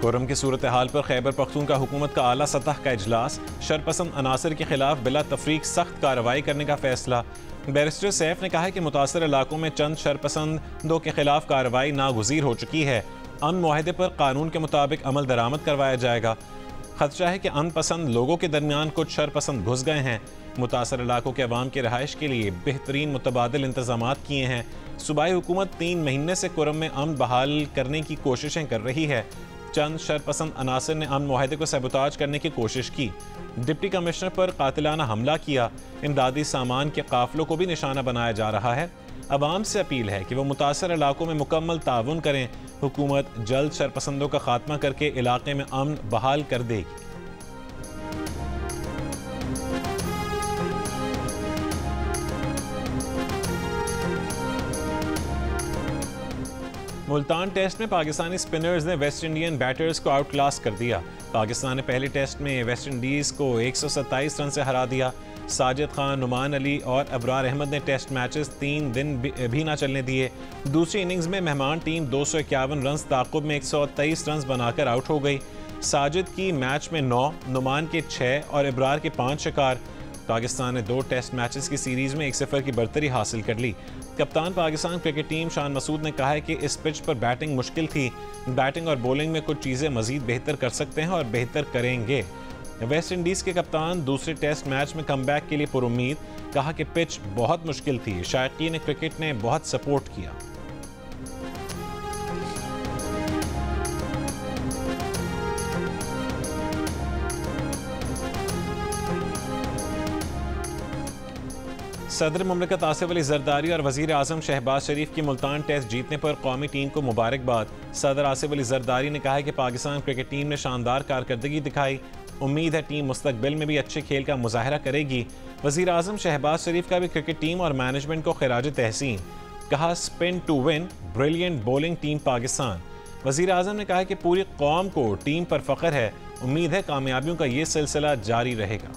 कुरम की सूरत हाल पर खैबर पख्तूनख्वा हुकूमत का आला सतह का इजलास। शरपसंद अनासर के खिलाफ बिला तफरीक सख्त कार्रवाई करने का फैसला। बैरिस्टर सैफ ने कहा है कि मुतासर इलाकों में चंद शरपसंदों के खिलाफ कार्रवाई नागुज़ीर हो चुकी है। अमन मुआहदे पर कानून के मुताबिक अमल दरामद करवाया जाएगा। खदशा है कि अमन पसंद लोगों के दरमियान कुछ शरपसंद घुस गए हैं। मुतासर इलाकों के अवाम की रहाइश के लिए बेहतरीन मुतबादिल इंतजामात किए हैं। सूबाई हुकूमत 3 महीने से कुरम में अमन बहाल करने की कोशिशें कर रही है। चंद शरपसंद अनासर ने अमन मुआहदे को सबूताज करने की कोशिश की। डिप्टी कमिश्नर पर कातिलाना हमला किया। इमदादी सामान के काफिलों को भी निशाना बनाया जा रहा है। अवाम से अपील है कि वो मुतासर इलाकों में मुकम्मल ताउन करें। हुकूमत जल्द शरपसंदों का खात्मा करके इलाके में अमन बहाल कर देगी। मुल्तान टेस्ट में पाकिस्तानी स्पिनर्स ने वेस्ट इंडियन बैटर्स को आउट क्लास कर दिया। पाकिस्तान ने पहले टेस्ट में वेस्ट इंडीज़ को 127 रन से हरा दिया। साजिद खान, नुमान अली और अबरार अहमद ने टेस्ट मैचेस 3 दिन भी ना चलने दिए। दूसरी इनिंग्स में मेहमान टीम 251 रन ताक़ुब में 123 रन बनाकर आउट हो गई। साजिद की मैच में 9, नुमान के 6 और अबरार के 5 शिकार। पाकिस्तान ने 2 टेस्ट मैचेस की सीरीज़ में 1-0 की बढ़तरी हासिल कर ली। कप्तान पाकिस्तान क्रिकेट टीम शान मसूद ने कहा है कि इस पिच पर बैटिंग मुश्किल थी। बैटिंग और बॉलिंग में कुछ चीज़ें मज़ीद बेहतर कर सकते हैं और बेहतर करेंगे। वेस्ट इंडीज़ के कप्तान दूसरे टेस्ट मैच में कमबैक के लिए पुरुम्मीद। कहा कि पिच बहुत मुश्किल थी। शायकीन क्रिकेट ने बहुत सपोर्ट किया। सदर मुमलिकत आसिफ अली जरदारी और वज़ीर आज़म शहबाज शरीफ की मुल्तान टेस्ट जीतने पर कौमी टीम को मुबारकबाद। सदर आसिफ अली जरदारी ने कहा है कि पाकिस्तान क्रिकेट टीम ने शानदार कारकर्दगी दिखाई। उम्मीद है टीम मुस्तकबिल में भी अच्छे खेल का मुजाहरा करेगी। वज़ीर आज़म शहबाज शरीफ का भी क्रिकेट टीम और मैनेजमेंट को खिराज तहसीन। कहा spin to win, brilliant bowling team Pakistan. वज़ीर आज़म ने कहा कि पूरी कौम को टीम पर फ़ख्र है। उम्मीद है कामयाबियों का ये सिलसिला जारी रहेगा।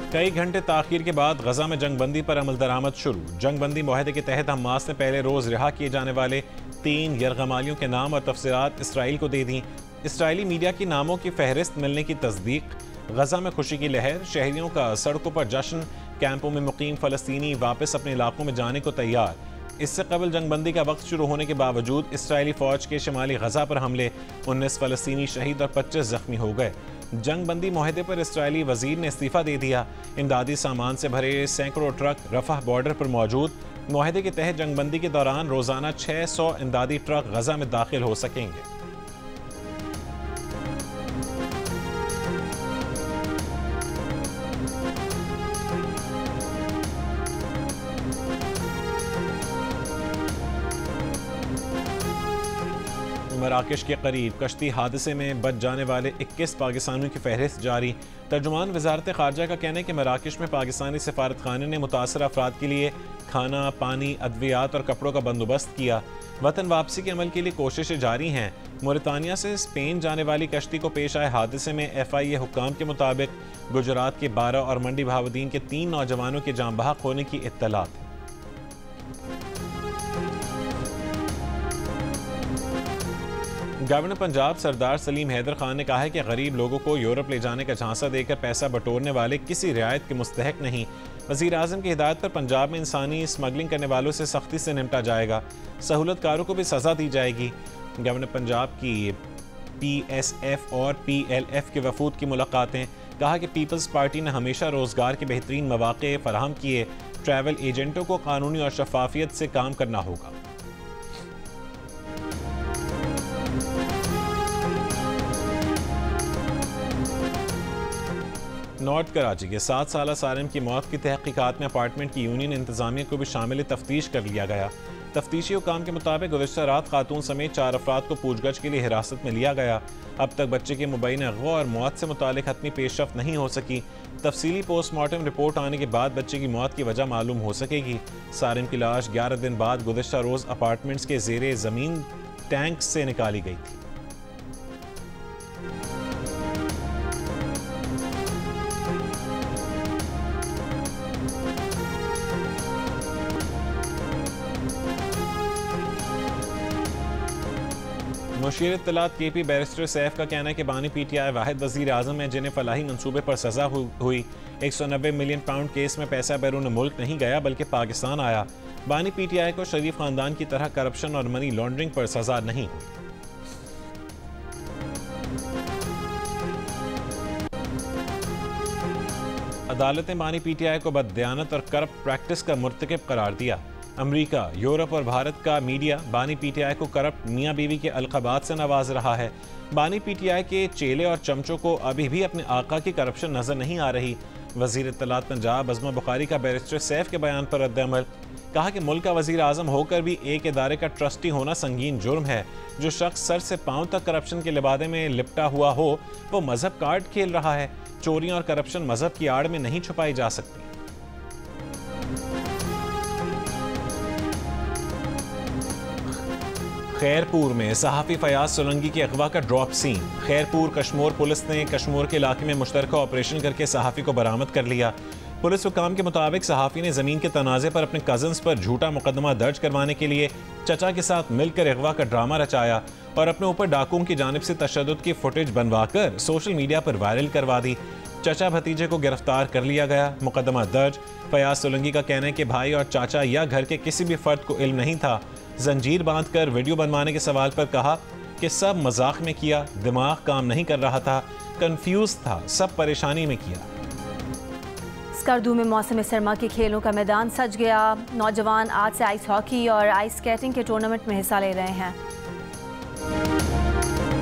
कई घंटे ताख़ीर के बाद गजा में जंगबंदी पर अमल दरामद शुरू। जंगबंदी मुआहदे के तहत हमास ने पहले रोज़ रिहा किए जाने वाले 3 यरगमालियों के नाम और तफसीलात इसराइल को दे दी। इसराइली मीडिया की नामों की फहरिस्त मिलने की तस्दीक। गजा में खुशी की लहर, शहरियों का सड़कों पर जश्न। कैंपों में मुकीम फ़लस्तीनी वापस अपने इलाकों में जाने को तैयार। इससे कबल जंगबंदी का वक्त शुरू होने के बावजूद इसराइली फ़ौज के शुमाली गजा पर हमले। 19 फ़लस्तीनी शहीद और 25 जख्मी हो गए। जंगबंदी मुआहदे पर इसराइली वजीर ने इस्तीफ़ा दे दिया। इमदादी सामान से भरे सैकड़ों ट्रक रफ़ह बॉर्डर पर मौजूद। मुआहदे के तहत जंगबंदी के दौरान रोज़ाना 600 इमदादी ट्रक गजा में दाखिल हो सकेंगे। मराकश के करीब कश्ती हादसे में बच जाने वाले 21 पाकिस्तानियों की फहरिस्त जारी। तर्जुमान वजारत ख़ारजा का कहना है कि मराकश में पाकिस्तानी सफारत खाने ने मुतासर अफराद के लिए खाना, पानी, अद्वियात और कपड़ों का बंदोबस्त किया। वतन वापसी के अमल के लिए कोशिशें जारी हैं। मोरितानिया से स्पेन जाने वाली कश्ती को पेश आए हादसे में FIA हुक्काम के मुताबिक गुजरात के 12 और मंडी बहाउद्दीन के 3 नौजवानों के जाँ बहक होने की इत्तलात है। गवर्नर पंजाब सरदार सलीम हैदर खान ने कहा है कि गरीब लोगों को यूरोप ले जाने का झांसा देकर पैसा बटोरने वाले किसी रियायत के मुस्तहक नहीं। वज़ीर आज़म की हिदायत पर पंजाब में इंसानी स्मगलिंग करने वालों से सख्ती से निपटा जाएगा। सहूलतकारों को भी सज़ा दी जाएगी। गवर्नर पंजाब की PSF और PLF के वफूद की मुलाकातें। कहा कि पीपल्स पार्टी ने हमेशा रोज़गार के बेहतरीन मौक़े फराहम किए। ट्रैवल एजेंटों को कानूनी और शफाफियत से काम करना होगा। नॉर्थ कराची के 7 साला सारिम की मौत की तहकीकात में अपार्टमेंट की यूनियन इंतजामिया को भी शामिल तफ्तीश कर लिया गया। तफ्तीशी हुकाम के मुताबिक गुज़श्ता रात खातून समेत 4 अफराद को पूछगछ के लिए हिरासत में लिया गया। अब तक बच्चे के मुबैना अगवा और मौत से मुतालिक हतमी पेशरफ्त नहीं हो सकी। तफसीली पोस्टमार्टम रिपोर्ट आने के बाद बच्चे की मौत की वजह मालूम हो सकेगी। सारिम की लाश 11 दिन बाद गुज़श्ता रोज़ अपार्टमेंट्स के ज़ेरे ज़मीन टैंक से निकाली गई थी। मुशीर इत्तलात KP बैरिस्टर सैफ का कहना है कि बानी PTI वाहिद वज़ीर आज़म है जिन्हें फलाही मंसूबे पर सज़ा हुई। 190 मिलियन पाउंड केस में पैसा बैरून मुल्क नहीं गया बल्कि पाकिस्तान आया। बानी PTI को शरीफ खानदान की तरह करप्शन और मनी लॉन्ड्रिंग पर सज़ा नहीं हुई। अदालत ने बानी PTI को बददियानत और करप्ट प्रैक्टिस का मुर्तकिब करार दिया। अमेरिका, यूरोप और भारत का मीडिया बानी PTI को करप्ट मियाँ बीवी के अलक़ाबात से नवाज रहा है। बानी PTI के चेले और चमचों को अभी भी अपने आका की करप्शन नजर नहीं आ रही। वज़ीर इत्तलात पंजाब अज़मा बुखारी का बैरिस्टर सैफ के बयान पर रद्द-ए-अमल, कहा कि मुल्क का वज़ीर आज़म होकर भी एक इदारे का ट्रस्टी होना संगीन जुर्म है। जो शख्स सर से पांव तक करप्शन के लिबादे में लिपटा हुआ हो वो मजहब कार्ड खेल रहा है। चोरियां और करप्शन मजहब की आड़ में नहीं छुपाई जा सकती। खैरपुर में सहाफ़ी फयाज सोलंकी के अगवा का drop scene. Khairpur Kashmore police ने कश्मोर के इलाके में मुश्तरका ऑपरेशन करके सहाफ़ी को बरामद कर लिया। पुलिस हुकाम के मुताबिक सहाफ़ी ने ज़मीन के तनाज़े पर अपने कज़न्स पर झूठा मुकदमा दर्ज करवाने के लिए चचा के साथ मिलकर अगवा का ड्रामा रचाया और अपने ऊपर डाकुओं की जानिब से तशद्दुद की फुटेज बनवाकर सोशल मीडिया पर वायरल करवा दी। चचा भतीजे को गिरफ्तार कर लिया गया। मुकदमा दर्ज। फयाज सोलंकी का कहना है कि भाई और चाचा या घर के किसी भी फर्द को इल्म नहीं था। जंजीर बांधकर वीडियो बनवाने के सवाल पर कहा कि सब मजाक में किया, दिमाग काम नहीं कर रहा था, कंफ्यूज था, सब परेशानी में किया। स्कर्दू में मौसम सरमा के खेलों का मैदान सज गया। नौजवान आज से आइस हॉकी और आइस स्केटिंग के टूर्नामेंट में हिस्सा ले रहे हैं।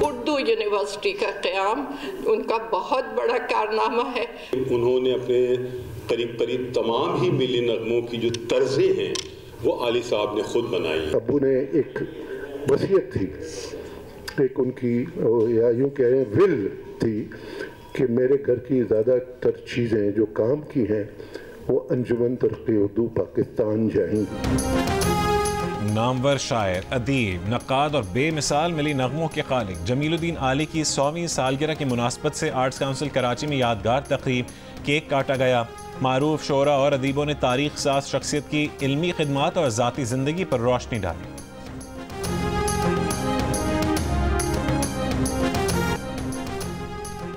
उर्दू यूनिवर्सिटी का क़याम उनका बहुत बड़ा कारनामा है। उन्होंने अपने करीब करीब तमाम ही मिली नगमों की जो तर्जें हैं वो आली साहब ने खुद बनाई। अबू ने एक वसीयत थी, एक उनकी या यूँ कह रहे हैं विल थी कि मेरे घर की ज़्यादातर चीज़ें जो काम की हैं वो अंजुमन तरक्की उर्दू पाकिस्तान जाएंगी। नामवर शायर, अदीब, नक्काद और बेमिसाल मिली नगमों के खालिक जमीलुद्दीन आली की 100वीं सालगिरह की मुनासबत से आर्ट्स काउंसिल कराची में यादगार तकरीब, केक काटा गया। मारूफ शोरा और अदीबों ने तारीख साज शख्सियत की इल्मी खिदमात और ज़ाती ज़िंदगी पर रोशनी डाली।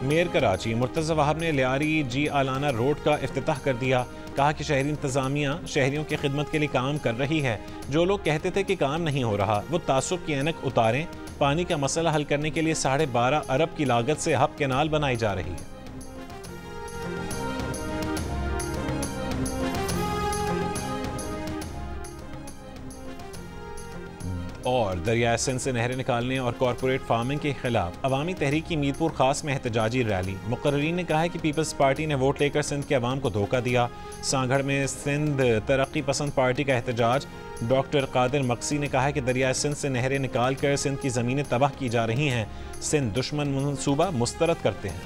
मेयर कराची मुर्तज़ा वहाब ने लियारी जी आलाना रोड का इफ्तिताह कर दिया। कहा कि शहरी इंतज़ामिया शहरियों की खिदमत के लिए काम कर रही है। जो लोग कहते थे कि काम नहीं हो रहा वो तासुब की ऐनक उतारें। पानी का मसला हल करने के लिए 12.5 अरब की लागत से हब कैनाल बनाई जा रही है। और दरियाए सिंध से नहरें निकालने और कॉरपोरेट फार्मिंग के खिलाफ अवामी तहरीक मीरपुर खास में एहतजाजी रैली। मुकर्रीन ने कहा है कि पीपल्स पार्टी ने वोट लेकर सिंध के अवाम को धोखा दिया। सांगड़ में सिंध तरक्की पसंद पार्टी का एहतजाज। डॉक्टर कादिर मक्सी ने कहा है कि दरियाए सिंध से नहरें निकाल कर सिंध की ज़मीनें तबाह की जा रही हैं। सिंध दुश्मन मनसूबा मुस्तरद करते हैं।